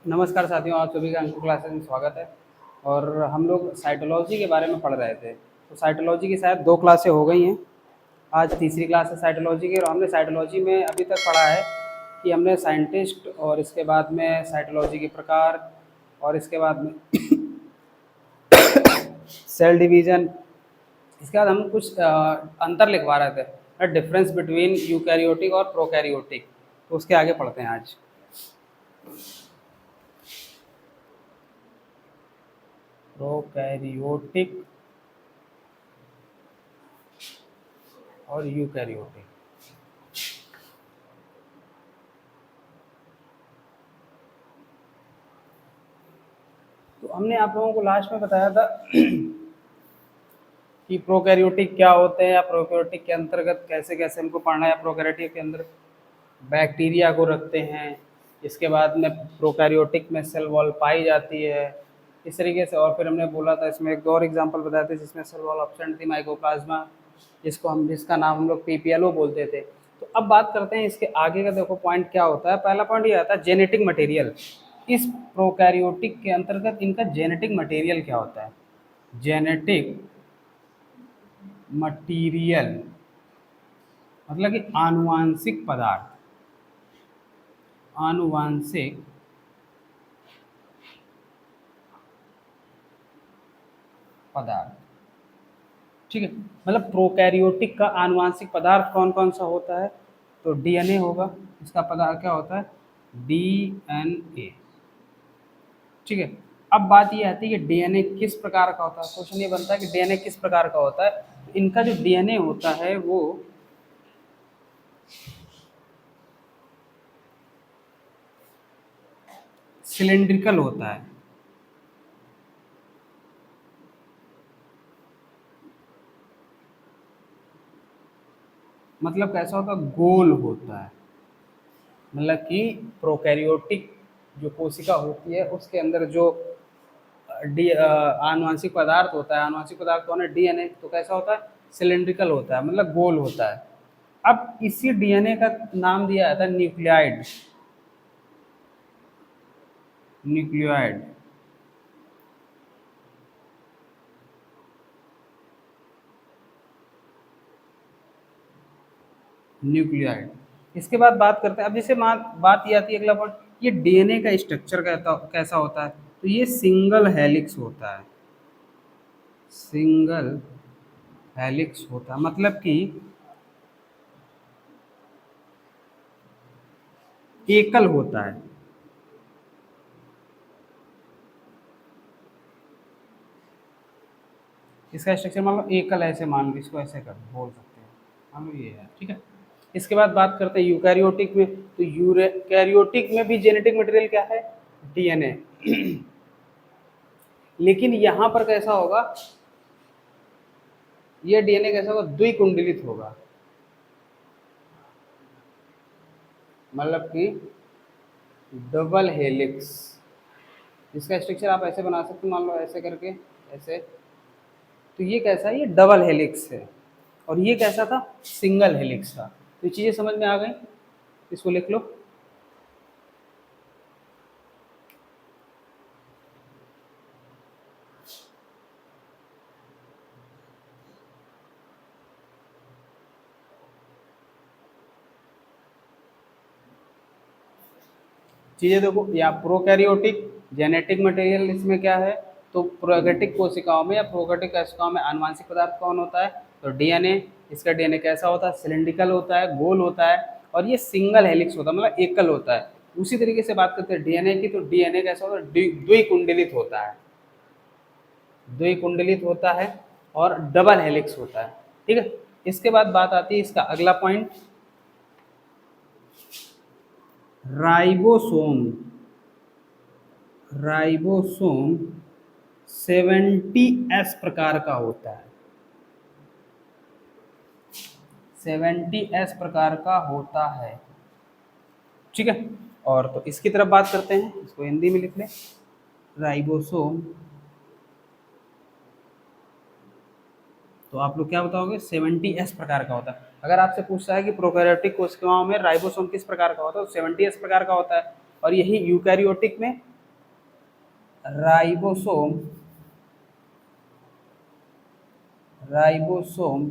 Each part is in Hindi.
नमस्कार साथियों, आप सभी का अंकुर क्लासेस में स्वागत है। और हम लोग साइटोलॉजी के बारे में पढ़ रहे थे। तो साइटोलॉजी की शायद 2 क्लासें हो गई हैं। आज तीसरी क्लास है साइटोलॉजी की, और हमने साइटोलॉजी में अभी तक पढ़ा है कि हमने साइंटिस्ट, और इसके बाद में साइटोलॉजी के प्रकार, और इसके बाद में सेल डिवीज़न। इसके बाद हम कुछ अंतर लिखवा रहे थे, डिफरेंस बिटवीन यूकैरियोटिक और प्रोकैरियोटिक। तो उसके आगे पढ़ते हैं आज। प्रोकैरियोटिक और यूकैरियोटिक। तो हमने आप लोगों को लास्ट में बताया था कि प्रोकैरियोटिक क्या होते हैं, या प्रोकैरियोटिक के अंतर्गत कैसे कैसे हमको पढ़ना है। प्रोकैरियोटिक के अंदर बैक्टीरिया को रखते हैं, इसके बाद में प्रोकैरियोटिक में सेल वॉल पाई जाती है इस तरीके से। और फिर हमने बोला था, इसमें एक दो और एग्जांपल बताए थे जिसमें सेल वॉल एब्सेंट थी, माइकोप्लाज्मा, जिसका नाम हम लोग पीपीएलओ बोलते थे। तो अब बात करते हैं इसके आगे का। देखो पॉइंट क्या होता है। पहला पॉइंट ये आता है जेनेटिक मटेरियल। इस प्रोकैरियोटिक के अंतर्गत इनका जेनेटिक मटेरियल क्या होता है। जेनेटिक मटीरियल मतलब कि आनुवांशिक पदार्थ। आनुवांशिक पदार्थ, ठीक है। मतलब प्रोकैरियोटिक का आनुवांशिक पदार्थ कौन कौन सा होता है। तो डीएनए होगा। इसका पदार्थ क्या होता है, डीएनए, ठीक है। अब बात ये आती है कि डीएनए किस प्रकार का होता है। क्वेश्चन ये बनता है कि डीएनए किस प्रकार का होता है। इनका जो डीएनए होता है वो सिलिंड्रिकल होता है। मतलब कैसा होता है, गोल होता है। मतलब कि प्रोकैरियोटिक जो कोशिका होती है उसके अंदर जो आनुवांशिक पदार्थ होता है, आनुवांशिक पदार्थ कौन है, डीएनए, तो कैसा होता है, सिलिंड्रिकल होता है, मतलब गोल होता है। अब इसी डीएनए का नाम दिया जाता है न्यूक्लियाइड। Nucleoid, nucleoid. इसके बाद बात करते हैं। अब जैसे बात ये आती है अगला पॉइंट, ये डीएनए का स्ट्रक्चर कैसा होता है। तो ये सिंगल हेलिक्स होता है। सिंगल हेलिक्स होता है मतलब कि एकल होता है। इसका स्ट्रक्चर मान लो एकल, ऐसे मान लो, इसको ऐसे कर बोल सकते हैं, मान लो ये है, ठीक है। इसके बाद बात करते हैं यूकैरियोटिक में। तो यूकैरियोटिक में भी जेनेटिक मटेरियल क्या है, डीएनए। लेकिन यहां पर कैसा होगा, ये डीएनए कैसा होगा, द्विकुंडलित होगा। मतलब कि डबल हेलिक्स। इसका स्ट्रक्चर आप ऐसे बना सकते हो, मान लो ऐसे करके, ऐसे। तो ये कैसा है, ये डबल हेलिक्स है। और ये कैसा था, सिंगल हेलिक्स था। तो ये चीज़ें समझ में आ गई, इसको लिख लो। चीज़ें देखो, या प्रोकैरियोटिक जेनेटिक मटेरियल इसमें क्या है। तो प्रोकैरियोटिक कोशिकाओं में या प्रोकैरियोटिक कोशिकाओं में आनुवांशिक पदार्थ कौन होता है, तो डीएनए। इसका डीएनए कैसा होता है, सिलिंड्रिकल होता है, गोल होता है, और ये सिंगल हेलिक्स होता है, मतलब एकल होता है। उसी तरीके से बात करते हैं डीएनए की, तो डीएनए कैसा होता है, द्विकुंडलित होता है। द्विकुंडलित होता है और डबल हेलिक्स होता है, ठीक है। इसके बाद बात आती है इसका अगला पॉइंट, राइबोसोम। राइबोसोम 70S प्रकार का होता है। 70S प्रकार का होता है, ठीक है। और तो इसकी तरफ बात करते हैं, इसको हिंदी में लिख लें। राइबोसोम, तो आप लोग क्या बताओगे, 70S प्रकार का होता है। अगर आपसे पूछता है कि प्रोकैरियोटिक कोशिकाओं में राइबोसोम किस प्रकार का होता है, तो 70S प्रकार का होता है। और यही यूकैरियोटिक में राइबोसोम राइबोसोम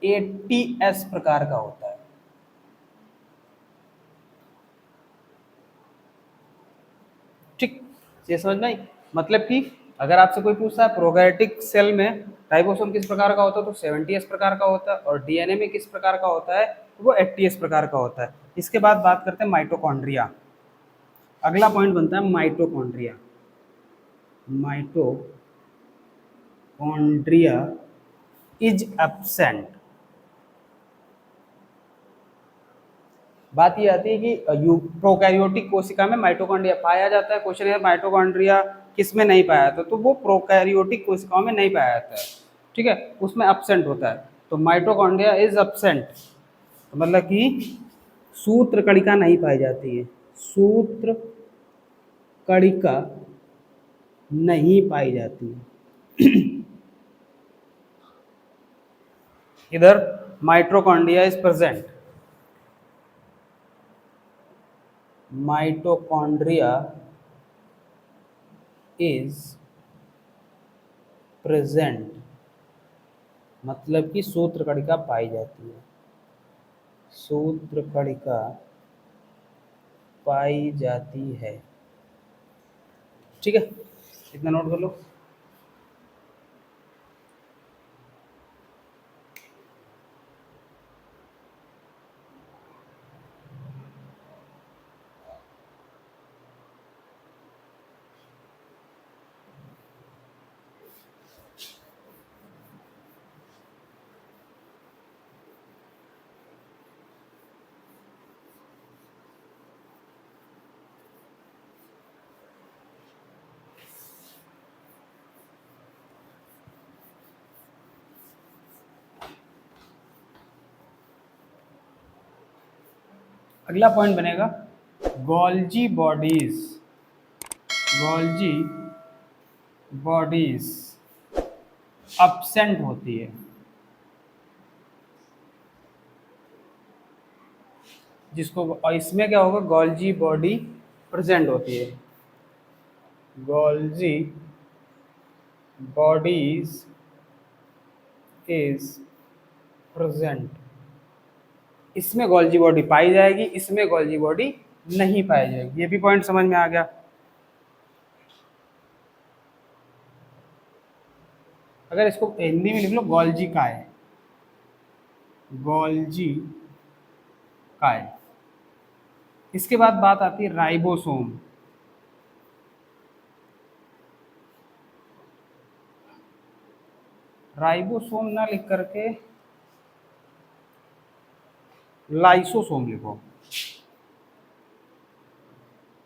एटीएस प्रकार का होता है। ठीक, ये समझ में आई? मतलब कि अगर आपसे कोई पूछता है प्रोकैरियोटिक सेल में राइबोसोम किस प्रकार का होता है, तो 70s प्रकार का होता है, और डीएनए में किस प्रकार का होता है, तो वो 80s प्रकार का होता है। इसके बाद बात करते हैं माइटोकॉन्ड्रिया। अगला पॉइंट बनता है माइटोकॉन्ड्रिया। Mitochondria is absent. बात ये आती है कि प्रोकैरियोटिक कोशिका में माइटोकॉन्ड्रिया पाया जाता है। क्वेश्चन है माइटोकॉन्ड्रिया किस में नहीं पाया जाता, तो वो प्रोकैरियोटिक कोशिकाओं में नहीं पाया जाता है। ठीक है, उसमें एब्सेंट होता है। तो माइटोकॉन्ड्रिया इज एब्सेंट, तो मतलब कि सूत्र कणिका नहीं पाई जाती है, सूत्र कणिका नहीं पाई जाती है। इधर mitochondria is present, mitochondria is present, मतलब कि सूत्र कणिका पाई जाती है, सूत्र कणिका पाई जाती है। ठीक है, इतना नोट कर लो। अगला पॉइंट बनेगा Golgi bodies. Golgi bodies absent होती है, जिसको, और इसमें क्या होगा, गोल्जी बॉडी प्रेजेंट होती है। गोल्जी बॉडीज इज प्रेजेंट, इसमें गोल्जी बॉडी पाई जाएगी, इसमें गोल्जी बॉडी नहीं पाई जाएगी। ये भी पॉइंट समझ में आ गया। अगर इसको हिंदी में लिख लो, गोल्जी काय, गोल्जी काय। इसके बाद बात आती है राइबोसोम। राइबोसोम ना लिख करके लाइसोसोम लिखो,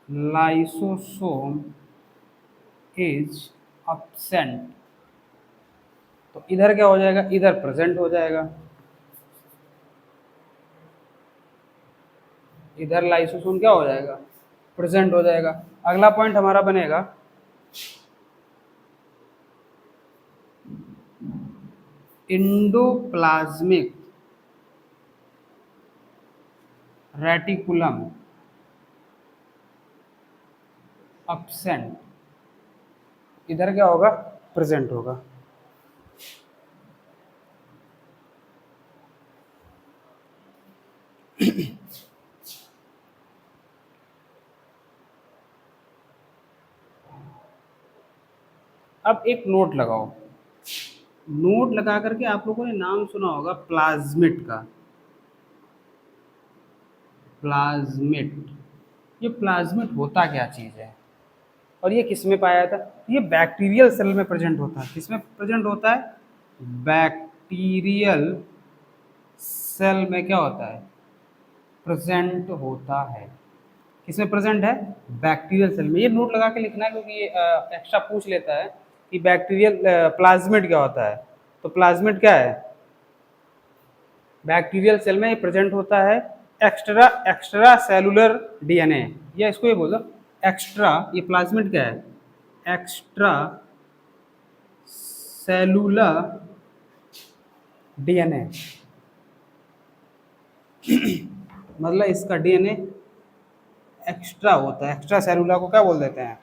लाइसोसोम इज एब्सेंट। तो इधर क्या हो जाएगा, इधर प्रेजेंट हो जाएगा, इधर लाइसोसोम क्या हो जाएगा, प्रेजेंट हो जाएगा। अगला पॉइंट हमारा बनेगा इंडोप्लाज्मिक रेटिकुलम एब्सेंट। इधर क्या होगा, प्रेजेंट होगा। अब एक नोट लगाओ, नोट लगा करके आप लोगों ने नाम सुना होगा प्लाज्मिड का, प्लाज्मिड। ये प्लाज्मिड होता क्या चीज़ है, और ये किस में पाया जाता है? ये बैक्टीरियल सेल में प्रेजेंट होता है। किस में प्रेजेंट होता है, बैक्टीरियल सेल में क्या होता है, प्रेजेंट होता है। किसमें प्रेजेंट है, बैक्टीरियल सेल में। ये नोट लगा के लिखना है, क्योंकि ये एक्स्ट्रा पूछ लेता है कि बैक्टीरियल प्लाज्मिड क्या होता है। तो प्लाज्मिड क्या है, बैक्टीरियल सेल में ये प्रेजेंट होता है। एक्स्ट्रा सेलुलर डीएनए, या इसको ये बोलो एक्स्ट्रा, ये प्लाज्मिड क्या है, एक्स्ट्रा सेलुलर डीएनए। मतलब इसका डीएनए एक्स्ट्रा होता है। एक्स्ट्रा सेलुलर को क्या बोल देते हैं,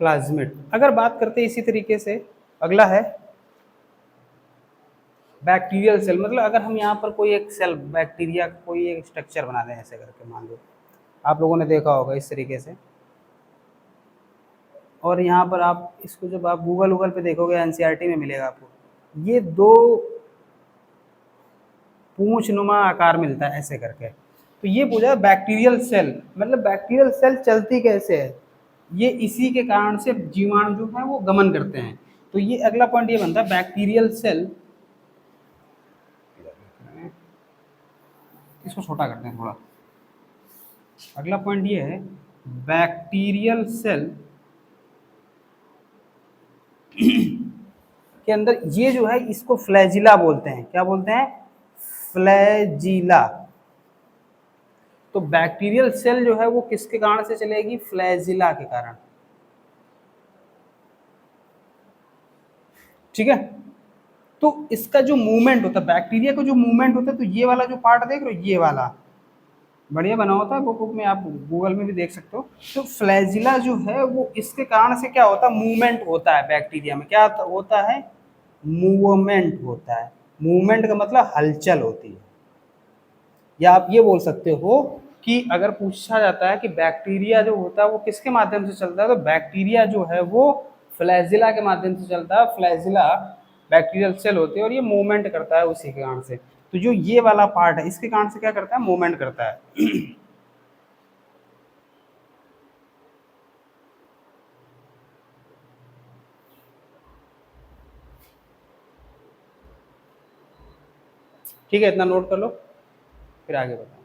प्लाज्मिड। अगर बात करते हैं इसी तरीके से, अगला है बैक्टीरियल सेल। मतलब अगर हम यहाँ पर कोई एक सेल, बैक्टीरिया का कोई एक स्ट्रक्चर बना दें ऐसे करके, मान लो आप लोगों ने देखा होगा इस तरीके से, और यहाँ पर आप इसको जब आप गूगल पे देखोगे, एनसीईआरटी में मिलेगा आपको, ये दो पूंछ नुमा आकार मिलता है ऐसे करके। तो ये पूछा बैक्टीरियल सेल, मतलब बैक्टीरियल सेल चलती कैसे है, ये इसी के कारण से जीवाणु जो है वो गमन करते हैं। तो ये अगला पॉइंट ये बनता है बैक्टीरियल सेल, इसको छोटा करते हैं थोड़ा। अगला पॉइंट ये है बैक्टीरियल सेल के अंदर ये जो है इसको फ्लैजिला बोलते हैं। क्या बोलते हैं? फ्लैजिला। तो बैक्टीरियल सेल जो है वो किसके कारण से चलेगी? फ्लैजिला के कारण। ठीक है, तो इसका जो मूवमेंट होता है, बैक्टीरिया का जो मूवमेंट होता है, तो ये वाला जो पार्ट देख रहे हो, ये वाला बढ़िया बना होता है बुक में, आप गूगल में भी देख सकते हो। तो फ्लैजिला जो है वो इसके कारण से क्या होता है? मूवमेंट होता है बैक्टीरिया में। क्या होता है? मूवमेंट होता है। मूवमेंट का मतलब हलचल होती है। या आप ये बोल सकते हो कि अगर पूछा जाता है कि बैक्टीरिया जो होता है वो किसके माध्यम से चलता है, तो बैक्टीरिया जो है वो फ्लैजिला के माध्यम से चलता है। फ्लैजिला बैक्टीरियल सेल होती है और ये मूवमेंट करता है उसी के कारण से। तो जो ये वाला पार्ट है इसके कारण से क्या करता है? मूवमेंट करता है। ठीक है, इतना नोट कर लो, फिर आगे बताओ।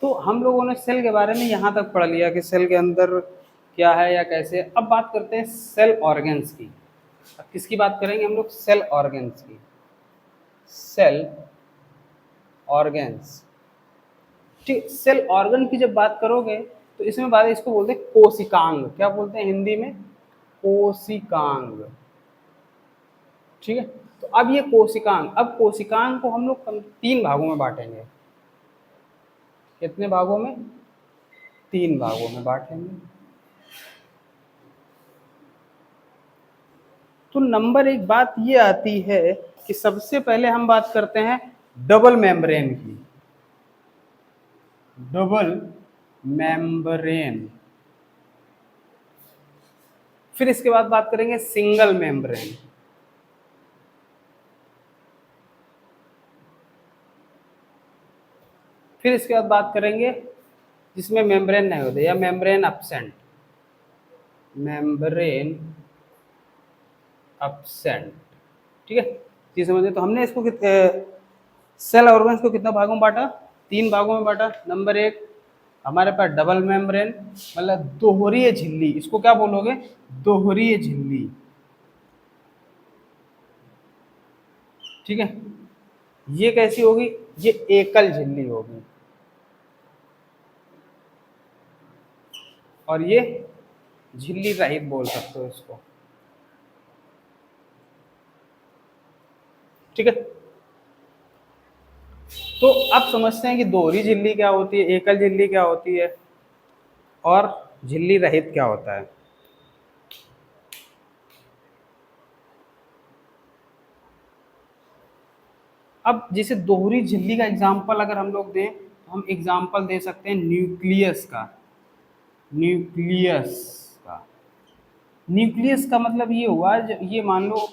तो हम लोगों ने सेल के बारे में यहाँ तक पढ़ लिया कि सेल के अंदर क्या है या कैसे। अब बात करते हैं सेल ऑर्गन्स की। अब किसकी बात करेंगे हम लोग? सेल ऑर्गन्स की। सेल ऑर्गन्स, ठीक। सेल ऑर्गन की जब बात करोगे तो इसमें बात, इसको बोलते हैं कोशिकांग। क्या बोलते हैं हिंदी में? कोशिकांग। ठीक है, तो अब ये कोशिकांग, अब कोशिकांग को हम लोग 3 भागों में बांटेंगे। कितने भागों में? 3 भागों में बांटेंगे। तो नंबर 1 बात ये आती है कि सबसे पहले हम बात करते हैं डबल मेम्ब्रेन की। Double membrane. फिर इसके बाद बात करेंगे सिंगल मेम्ब्रेन। फिर इसके बाद बात करेंगे जिसमें मेम्ब्रेन नहीं होते, या मेम्ब्रेन एब्सेंट। Membrane absent. ठीक है, ये समझे। तो हमने इसको सेल ऑर्गन्स को कितना भागों में बांटा? 3 भागों में बांटा। नंबर 1 हमारे पास डबल मेम्ब्रेन, मतलब दोहरीय झिल्ली। इसको क्या बोलोगे? दोहरीय झिल्ली। ठीक है, ये कैसी होगी? ये एकल झिल्ली होगी। और ये झिल्ली रहित बोल सकते हो इसको। ठीक है, तो अब समझते हैं कि दोहरी झिल्ली क्या होती है, एकल झिल्ली क्या होती है, और झिल्ली रहित क्या होता है। अब जैसे दोहरी झिल्ली का एग्जाम्पल अगर हम लोग दें तो हम एग्जाम्पल दे सकते हैं न्यूक्लियस का। न्यूक्लियस का, न्यूक्लियस का मतलब ये हुआ, ये मान लो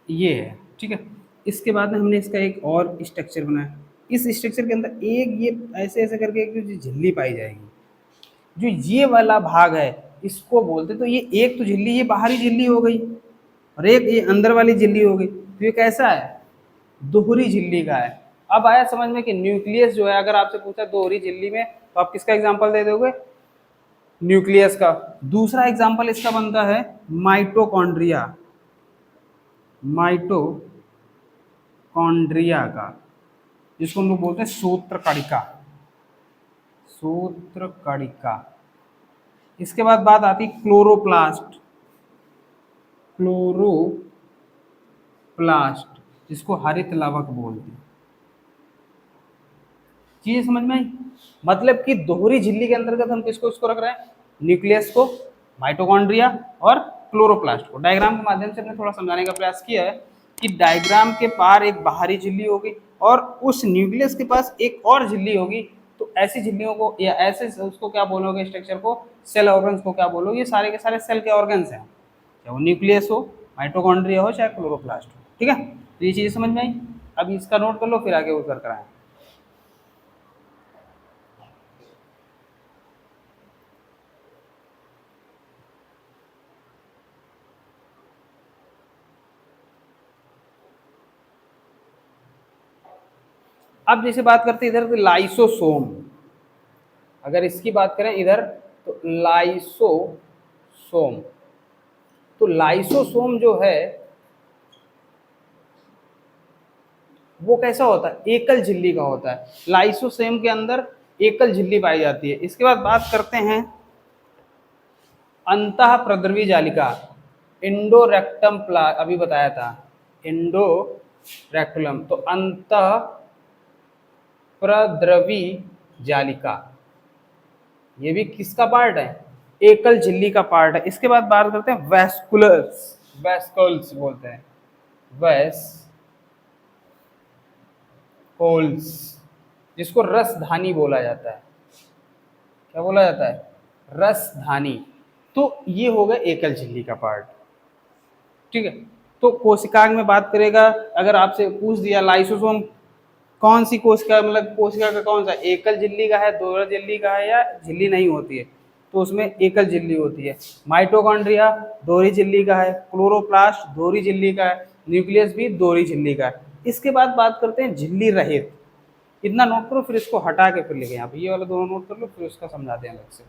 ये है। ठीक है, इसके बाद में हमने इसका एक और स्ट्रक्चर बनाया। इस स्ट्रक्चर के अंदर एक ये ऐसे ऐसे करके एक जो झिल्ली पाई जाएगी। जो ये वाला भाग है इसको बोलते, तो ये एक तो झिल्ली ये बाहरी झिल्ली हो गई और एक ये अंदर वाली झिल्ली हो गई, तो ये कैसा है, दोहरी झिल्ली का है। अब आया समझ में कि न्यूक्लियस जो है, अगर आपसे पूछा दोहरी झिल्ली में, तो आप किसका एग्जांपल दे दोगे, न्यूक्लियस का। दूसरा एग्जांपल इसका बनता है माइटोकॉन्ड्रिया, माइटोकॉन्ड्रिया का, जिसको हम लोग बोलते हैं सूत्र कणिका, सूत्र कणिका। इसके बाद बात आती है क्लोरोप्लास्ट, क्लोरोप्लास्ट जिसको हरित लवक बोलते हैं। चीज समझ में आई, मतलब कि दोहरी झिल्ली के अंतर्गत हम किसको इसको रख रहे हैं, न्यूक्लियस को, माइटोकॉन्ड्रिया और क्लोरोप्लास्ट को। डायग्राम के माध्यम से हमने थोड़ा समझाने का प्रयास किया है कि डायग्राम के पार एक बाहरी झिल्ली होगी और उस न्यूक्लियस के पास एक और झिल्ली होगी, तो ऐसी झिल्लियों को या ऐसे उसको क्या बोलोगे, स्ट्रक्चर को, सेल ऑर्गन्स को क्या बोलोगे, ये सारे के सारे सेल के ऑर्गन्स हैं, चाहे वो न्यूक्लियस हो, माइटोकॉन्ड्रिया हो, चाहे क्लोरोप्लास्ट हो। ठीक है, तो ये चीज़ समझ में आई। अब इसका नोट कर लो, फिर आगे वो कर कराएं। अब जैसे बात करते हैं इधर लाइसोसोम, अगर इसकी बात करें इधर तो लाइसोसोम, तो लाइसोसोम जो है वो कैसा होता है, एकल झिल्ली का होता है। लाइसोसोम के अंदर एकल झिल्ली पाई जाती है। इसके बाद बात करते हैं अंतः प्रद्रवी जालिका, इंडोरेक्टम प्ला, अभी बताया था इंडोरेक्टुलम, तो अंतः प्रद्रवी जालिका, ये भी किसका पार्ट है, एकल झिल्ली का पार्ट है। इसके बाद बात करते हैं वेस्कुलर्स, वेस्कल्स बोलते हैं, वेस्कोल्स, जिसको रसधानी बोला जाता है। क्या बोला जाता है, रसधानी। तो ये हो गया एकल झिल्ली का पार्ट। ठीक है, तो कोशिकांग में बात करेगा, अगर आपसे पूछ दिया लाइसोसोम कौन सी कोशिका, मतलब कोशिका का कौन सा, एकल झिल्ली का है, दोहरा झिल्ली का है, या झिल्ली नहीं होती है, तो उसमें एकल झिल्ली होती है। माइटोकॉन्ड्रिया दोहरी झिल्ली का है, क्लोरोप्लास्ट दोहरी झिल्ली का है, न्यूक्लियस भी दोहरी झिल्ली का है। इसके बाद बात करते हैं झिल्ली रहित, इतना नोट करो, फिर इसको हटा के फिर लिखे यहाँ पे, ये वाला दोनों नोट कर लो, फिर उसका समझाते हैं अलग से।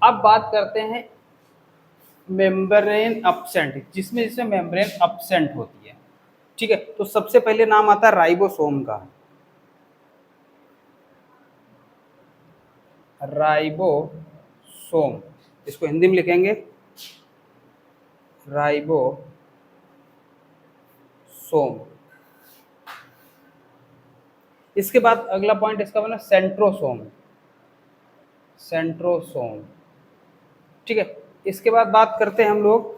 अब बात करते हैं मेम्ब्रेन अपसेंट, जिसमें जिसमें मेम्ब्रेन अपसेंट होती है। ठीक है, तो सबसे पहले नाम आता है राइबोसोम का, राइबोसोम, इसको हिंदी में लिखेंगे राइबोसोम। इसके बाद अगला पॉइंट इसका बना सेंट्रोसोम, सेंट्रोसोम। ठीक है, इसके बाद बात करते हैं हम लोग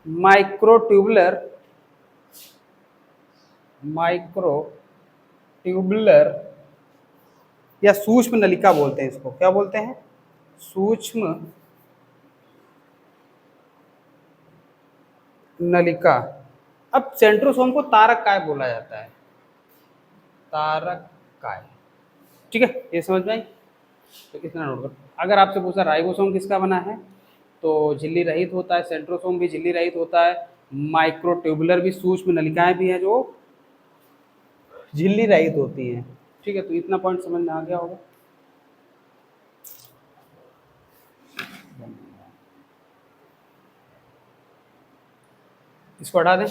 माइक्रोट्यूबुलर, माइक्रोट्यूबुलर या सूक्ष्म नलिका बोलते हैं इसको, क्या बोलते हैं, सूक्ष्म नलिका। अब सेंट्रोसोम को तारक काय बोला जाता है, तारक काय। ठीक है, ये समझ में आई, तो इतना नोट करो। अगर आपसे पूछा राइबोसोम किसका बना है, तो झिल्ली रहित होता है, सेंट्रोसोम भी झिल्ली रहित होता है, माइक्रोट्यूबुलर भी, सूक्ष्म नलिकाएं भी हैं जो झिल्ली रहित होती हैं। ठीक है, तो इतना पॉइंट समझ में आ गया होगा। इसको हटा दें,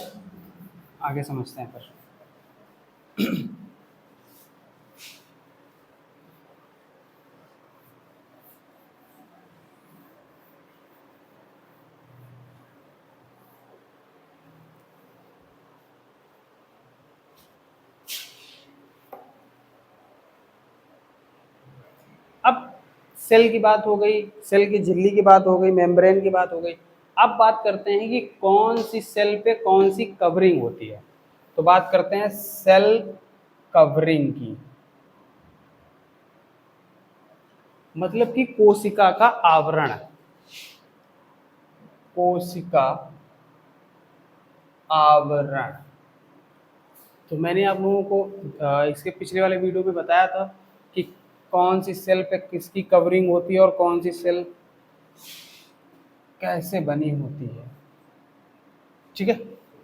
आगे समझते हैं फिर। सेल की बात हो गई, सेल की झिल्ली की बात हो गई, मेम्ब्रेन की बात हो गई। अब बात करते हैं कि कौन सी सेल पे कौन सी कवरिंग होती है। तो बात करते हैं सेल कवरिंग की, मतलब कि कोशिका का आवरण, कोशिका आवरण। तो मैंने आप लोगों को इसके पिछले वाले वीडियो में बताया था कि कौन सी सेल पे किसकी कवरिंग होती है और कौन सी सेल कैसे बनी होती है। ठीक है,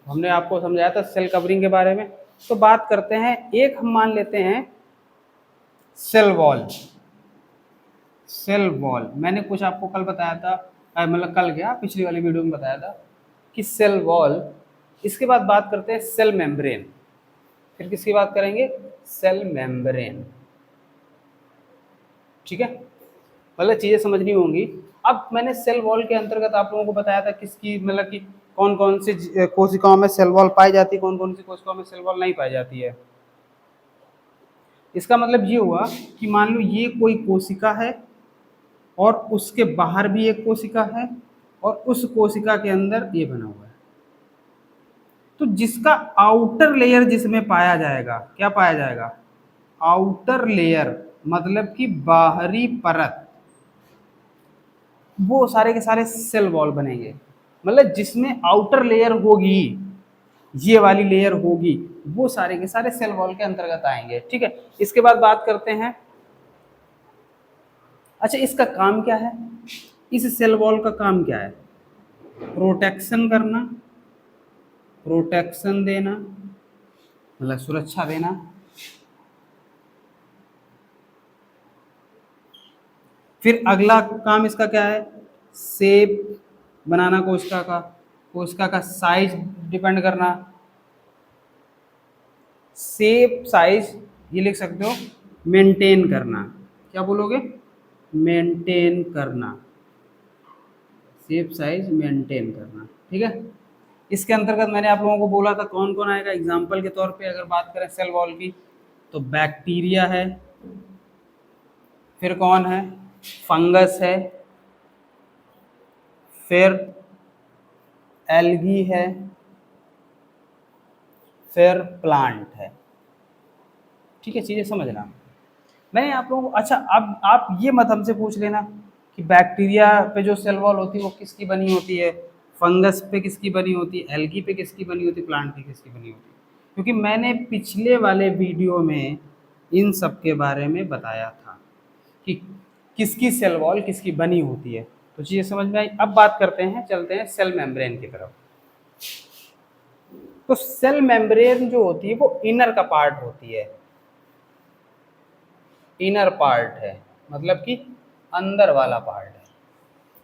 हमने आपको समझाया था सेल कवरिंग के बारे में। तो बात करते हैं, एक हम मान लेते हैं सेल वॉल। सेल वॉल मैंने कुछ आपको कल बताया था, मतलब कल क्या पिछली वाली वीडियो में बताया था कि सेल वॉल। इसके बाद बात करते हैं सेल मेम्ब्रेन। फिर किसकी बात करेंगे? Cell membrane. ठीक है, मतलब चीज़ें समझनी होंगी। अब मैंने सेल वॉल के अंतर्गत आप लोगों को बताया था किसकी, मतलब कि कौन कौन सी कोशिकाओं में सेल वॉल पाई जाती है, कौन कौन सी कोशिकाओं में सेल वॉल नहीं पाई जाती है। इसका मतलब ये हुआ कि मान लो ये कोई कोशिका है और उसके बाहर भी एक कोशिका है और उस कोशिका के अंदर ये बना हुआ है। तो जिसका आउटर लेयर जिसमें पाया जाएगा, क्या पाया जाएगा? आउटर लेयर, मतलब कि बाहरी परत, वो सारे के सारे सेल वॉल बनेंगे। मतलब जिसमें आउटर लेयर होगी, ये वाली लेयर होगी, वो सारे के सारे सेल वॉल के अंतर्गत आएंगे। ठीक है, इसके बाद बात करते हैं, अच्छा इसका काम क्या है? इस सेल वॉल का काम क्या है? प्रोटेक्शन करना, प्रोटेक्शन देना, मतलब सुरक्षा देना। फिर अगला काम इसका क्या है? शेप बनाना कोशिका का, कोशिका का साइज डिपेंड करना। शेप साइज ये लिख सकते हो, मेंटेन करना। क्या बोलोगे? मेंटेन करना, शेप साइज मेंटेन करना। ठीक है, इसके अंतर्गत मैंने आप लोगों को बोला था कौन कौन आएगा। एग्जाम्पल के तौर पे अगर बात करें सेल वॉल की, तो बैक्टीरिया है, फिर कौन है? फंगस है, फिर एल्गी है, फिर प्लांट है। ठीक है, चीज़ें समझना। मैंने आप लोगों को, अच्छा अब आप ये मत हमसे पूछ लेना कि बैक्टीरिया पे जो सेल वॉल होती है वो किसकी बनी होती है, फंगस पे किसकी बनी होती है, एल्गी पे किसकी बनी होती है, प्लांट पे किसकी बनी होती है। क्योंकि मैंने पिछले वाले वीडियो में इन सब के बारे में बताया था कि किसकी सेल वॉल किसकी बनी होती है। तो चीज़ें समझ में आई। अब बात करते हैं, चलते हैं सेल मेम्ब्रेन की तरफ। तो सेल मेम्ब्रेन जो होती है वो इनर का पार्ट होती है, इनर पार्ट है, मतलब कि अंदर वाला पार्ट है।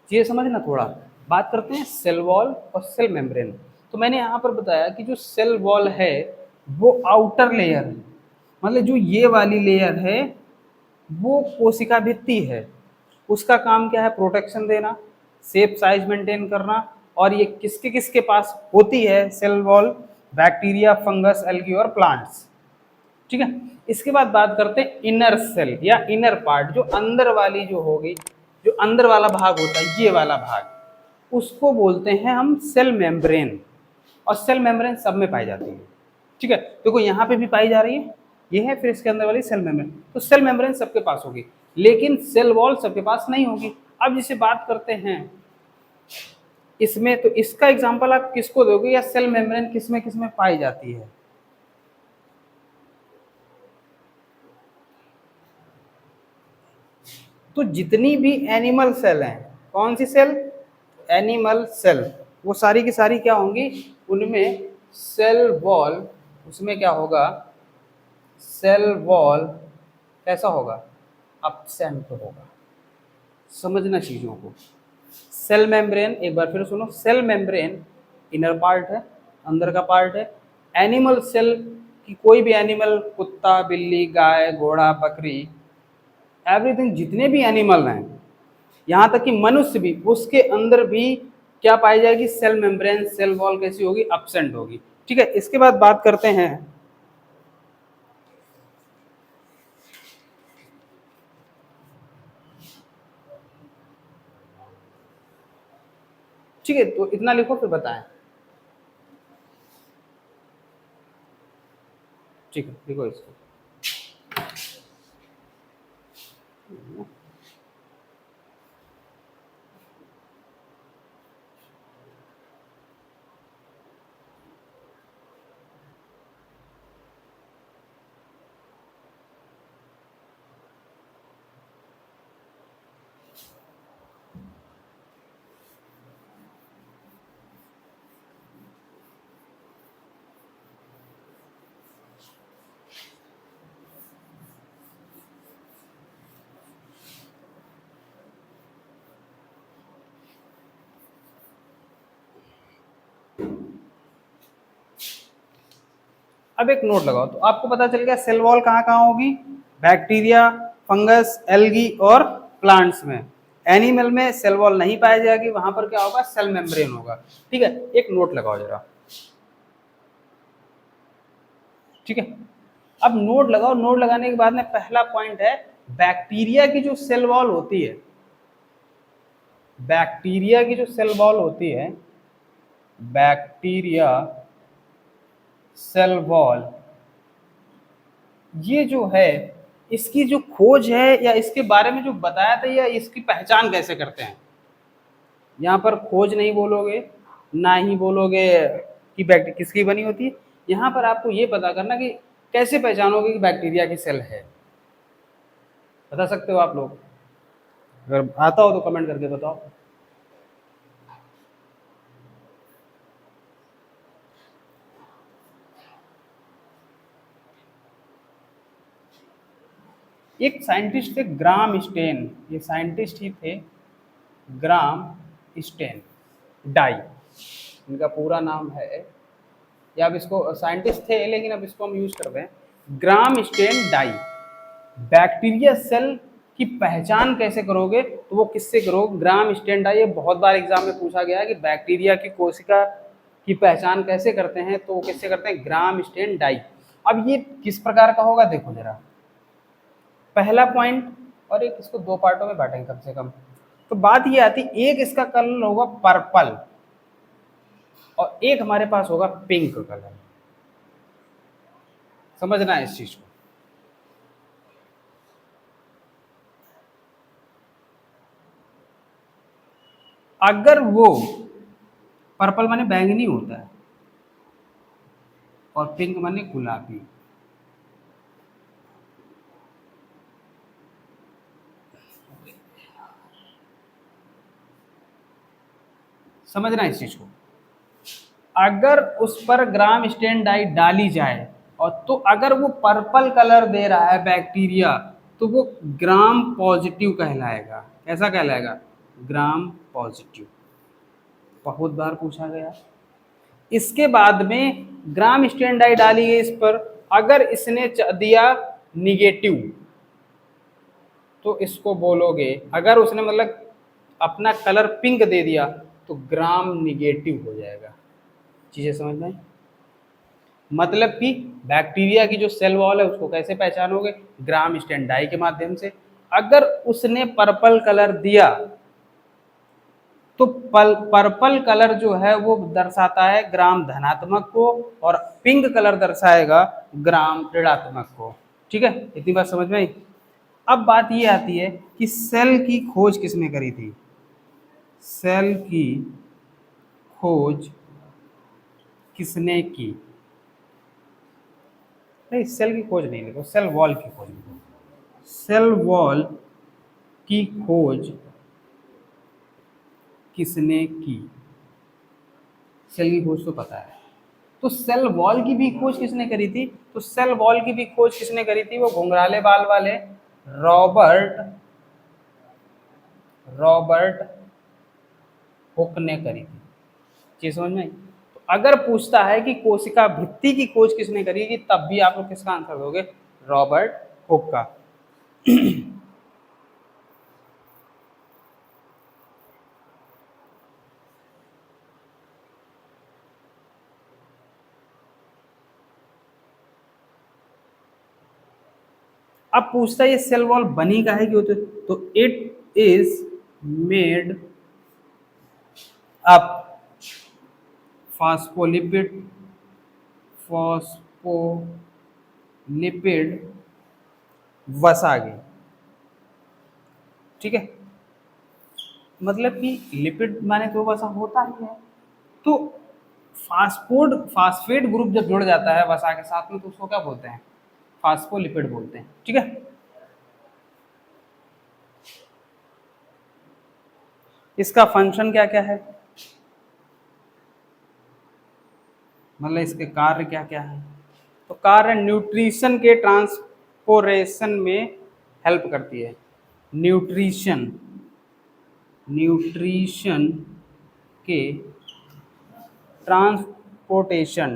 ये समझना थोड़ा। बात करते हैं सेल वॉल और सेल मेम्ब्रेन। तो मैंने यहाँ पर बताया कि जो सेल वॉल है वो आउटर लेयर है, मतलब जो ये वाली लेयर है वो कोशिका भित्ति है। उसका काम क्या है? प्रोटेक्शन देना, शेप साइज मेंटेन करना। और ये किसके किसके पास होती है cell wall? Bacteria, fungus, algae और प्लांट्स। ठीक है, इसके बाद बात करते हैं इनर सेल या इनर पार्ट, जो अंदर वाली जो होगी, जो अंदर वाला भाग होता है, ये वाला भाग, उसको बोलते हैं हम सेल मेम्ब्रेन। और सेल मेम्ब्रेन सब में पाई जाती है। ठीक है, देखो यहाँ पे भी पाई जा रही है, ये है, फिर इसके अंदर वाली सेल मेम्ब्रेन। तो सेल मेम्ब्रेन सबके पास होगी, लेकिन सेल वॉल सबके पास नहीं होगी। अब जिसे बात करते हैं इसमें, तो इसका एग्जाम्पल आप किसको दोगे, या सेल मेम्ब्रेन किसमें किसमें पाई जाती है? तो जितनी भी एनिमल सेल हैं, कौन सी सेल? एनिमल सेल, वो सारी की सारी क्या होंगी? उनमें सेल वॉल, उसमें क्या होगा? सेल वॉल कैसा होगा? एब्सेंट होगा। समझना चीजों को। सेल मेम्ब्रेन, एक बार फिर सुनो, सेल मेम्ब्रेन इनर पार्ट है, अंदर का पार्ट है। एनिमल सेल की कोई भी एनिमल, कुत्ता, बिल्ली, गाय, घोड़ा, बकरी, एवरीथिंग, जितने भी एनिमल हैं, यहाँ तक कि मनुष्य भी, उसके अंदर भी क्या पाई जाएगी? सेल मेम्ब्रेन, सेल वॉल कैसी होगी? एब्सेंट होगी। ठीक है, इसके बाद बात करते हैं ठीक है, तो इतना लिखो फिर बताएं। ठीक है, लिखो इसको। अब एक नोट लगाओ, तो आपको पता चल गया सेल वॉल कहाँ कहाँ होगी, बैक्टीरिया, फंगस, एल्गी और प्लांट्स में। एनिमल में सेल वॉल नहीं पाई जाएगी, वहां पर क्या होगा, सेल मेम्ब्रेन होगा। ठीक है, एक नोट लगाओ जरा। ठीक है, अब नोट लगाओ। नोट लगाने के बाद में पहला पॉइंट है, बैक्टीरिया की जो सेल वॉल होती है, बैक्टीरिया की जो सेल वॉल होती है, बैक्टीरिया सेल वॉल, ये जो है इसकी जो खोज है या इसके बारे में जो बताया था, या इसकी पहचान कैसे करते हैं। यहाँ पर खोज नहीं बोलोगे, ना ही बोलोगे कि बैक्टीरिया किसकी बनी होती है। यहाँ पर आपको ये पता करना कि कैसे पहचानोगे कि बैक्टीरिया की सेल है। बता सकते हो आप लोग? अगर आता हो तो कमेंट करके बताओ। एक साइंटिस्ट थे ग्राम स्टेन, ये साइंटिस्ट ही थे, ग्राम स्टेन डाई इनका पूरा नाम है, या अब इसको साइंटिस्ट थे लेकिन अब इसको हम यूज कर रहे हैं, ग्राम स्टेन डाई। बैक्टीरिया सेल की पहचान कैसे करोगे, तो वो किससे करोगे, ग्राम स्टेन डाई। ये बहुत बार एग्जाम में पूछा गया है कि बैक्टीरिया की कोशिका की पहचान कैसे करते हैं, तो वो किससे करते हैं, ग्राम स्टेन डाई। अब ये किस प्रकार का होगा, देखो जरा, पहला पॉइंट, और एक इसको दो पार्टों में बांटेंगे कम से कम। तो बात ये आती, एक इसका कलर होगा पर्पल और एक हमारे पास होगा पिंक कलर। समझना है इस चीज को। अगर वो पर्पल माने बैंगनी होता है और पिंक माने गुलाबी, समझना इस चीज को। अगर उस पर ग्राम स्टेन डाई डाली जाए और तो अगर वो पर्पल कलर दे रहा है बैक्टीरिया, तो वो ग्राम पॉजिटिव कहलाएगा। कैसा कहलाएगा, ग्राम पॉजिटिव। बहुत बार पूछा गया। इसके बाद में ग्राम स्टेन डाई डाली गई इस पर, अगर इसने दिया निगेटिव, तो इसको बोलोगे, अगर उसने मतलब अपना कलर पिंक दे दिया तो ग्राम निगेटिव हो जाएगा। चीजें समझ में आई? मतलब कि बैक्टीरिया की जो सेल वॉल है उसको कैसे पहचानोगे, ग्राम स्टेन डाई के माध्यम से। अगर उसने पर्पल कलर दिया तो पर्पल कलर जो है वो दर्शाता है ग्राम धनात्मक को और पिंक कलर दर्शाएगा ग्राम ऋणात्मक को। ठीक है, इतनी बात समझ में आई। अब बात ये आती है कि सेल की खोज किसने करी थी, सेल की खोज किसने की, नहीं सेल की खोज नहीं लिखो, सेल वॉल की खोज लिखो। सेल वॉल की खोज किसने की, सेल की खोज तो पता है, तो सेल वॉल की भी खोज किसने करी थी, तो सेल वॉल की भी खोज किसने करी थी, वो घुंघराले बाल वाले रॉबर्ट रॉबर्ट हुक ने करी थी। चीज समझ में आई? तो अगर पूछता है कि कोशिका भित्ति की खोज किसने करी थी, तब भी आप लोग किसका आंसर दोगे, रॉबर्ट हुक का। अब पूछता है ये सेल वॉल बनी का है कि होते, तो इट इज मेड अब फॉस्फोलिपिड वसा आ गई, ठीक है। मतलब कि लिपिड माने तो वसा होता ही है, तो फास्फेट ग्रुप जब जुड़ जाता है वसा के साथ में तो उसको क्या बोलते हैं, फास्फोलिपिड बोलते हैं, ठीक है। इसका फंक्शन क्या क्या है, मतलब इसके कार्य क्या क्या है। तो कार्य न्यूट्रिशन के ट्रांसपोरेशन में हेल्प करती है। न्यूट्रिशन न्यूट्रिशन के ट्रांसपोर्टेशन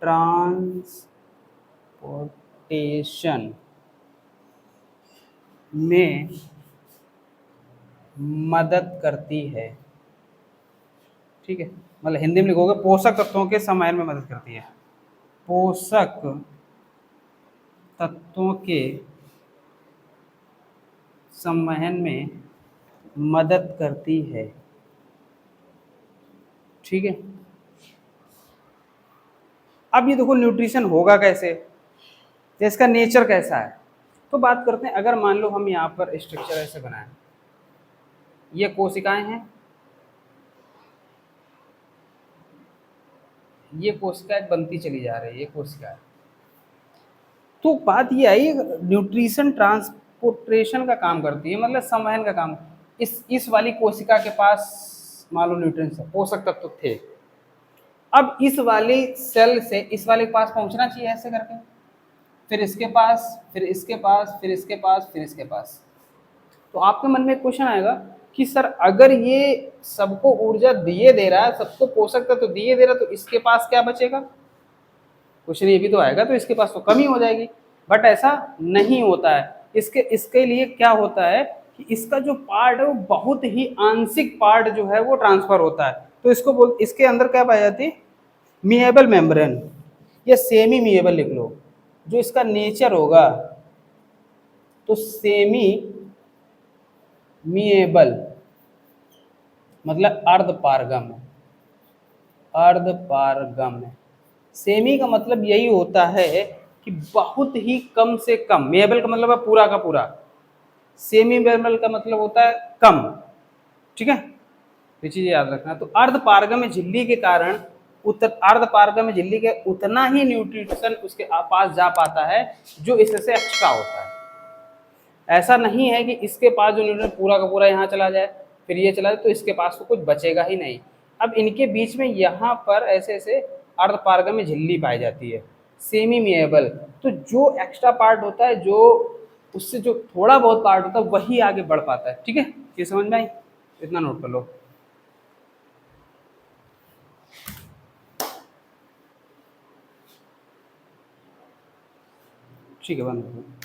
ट्रांसपोर्टेशन में मदद करती है, ठीक है। मतलब हिंदी में लिखोगे पोषक तत्वों के समायन में मदद करती है, पोषक तत्वों के संवहन में मदद करती है, ठीक है। अब ये देखो न्यूट्रिशन होगा कैसे, तो इसका नेचर कैसा है। तो बात करते हैं, अगर मान लो हम यहाँ पर स्ट्रक्चर ऐसे बनाएं, ये कोशिकाएं हैं, ये कोशिकाएं बनती चली जा रही है, ये कोशिकाएं। तो बात ये आई, न्यूट्रिशन ट्रांसपोर्टेशन का काम करती है, मतलब संवहन का काम। इस वाली कोशिका के पास मान लो न्यूट्रिएंट्स पोषक तत्व थे, अब इस वाली सेल से इस वाले के पास पहुंचना चाहिए ऐसे करके, फिर इसके पास, फिर इसके पास, फिर इसके पास, फिर इसके पास। तो आपके मन में एक क्वेश्चन आएगा कि सर अगर ये सबको ऊर्जा दिए दे रहा है, सबको पोषक तत्व दिए दे रहा है, तो इसके पास क्या बचेगा। क्वेश्चन ये भी तो आएगा, तो इसके पास तो कमी हो जाएगी। बट ऐसा नहीं होता है। इसके लिए क्या होता है कि इसका जो पार्ट है वो बहुत ही आंशिक पार्ट जो है वो ट्रांसफर होता है। तो इसके अंदर क्या पाई जाती है, मिएबल मेम्ब्रेन या सेमी मिएबल लिख लो। जो इसका नेचर होगा तो सेमी मिएबल मतलब अर्धपारगम, अर्धपारगम। सेमी का मतलब यही होता है कि बहुत ही कम से कम, मिएबल का मतलब है पूरा का पूरा, सेमी मिएबल का मतलब होता है कम, ठीक है। ये चीज याद रखना। तो अर्धपारगम झिल्ली के कारण अर्धपारगम झिल्ली के उतना ही न्यूट्रिशन उसके पास जा पाता है जो इससे एक्स्ट्रा होता है। ऐसा नहीं है कि इसके पास जो न्यूट्रिशन पूरा का पूरा यहाँ चला जाए फिर ये चला जाए तो इसके पास तो कुछ बचेगा ही नहीं। अब इनके बीच में यहाँ पर ऐसे ऐसे अर्धपारगम में झिल्ली पाई जाती है, सेमी मिएबल। तो जो एक्स्ट्रा पार्ट होता है, जो उससे जो थोड़ा बहुत पार्ट होता है वही आगे बढ़ पाता है, ठीक है। ये समझ में आई, इतना नोट कर लो। ठीक है, बंद।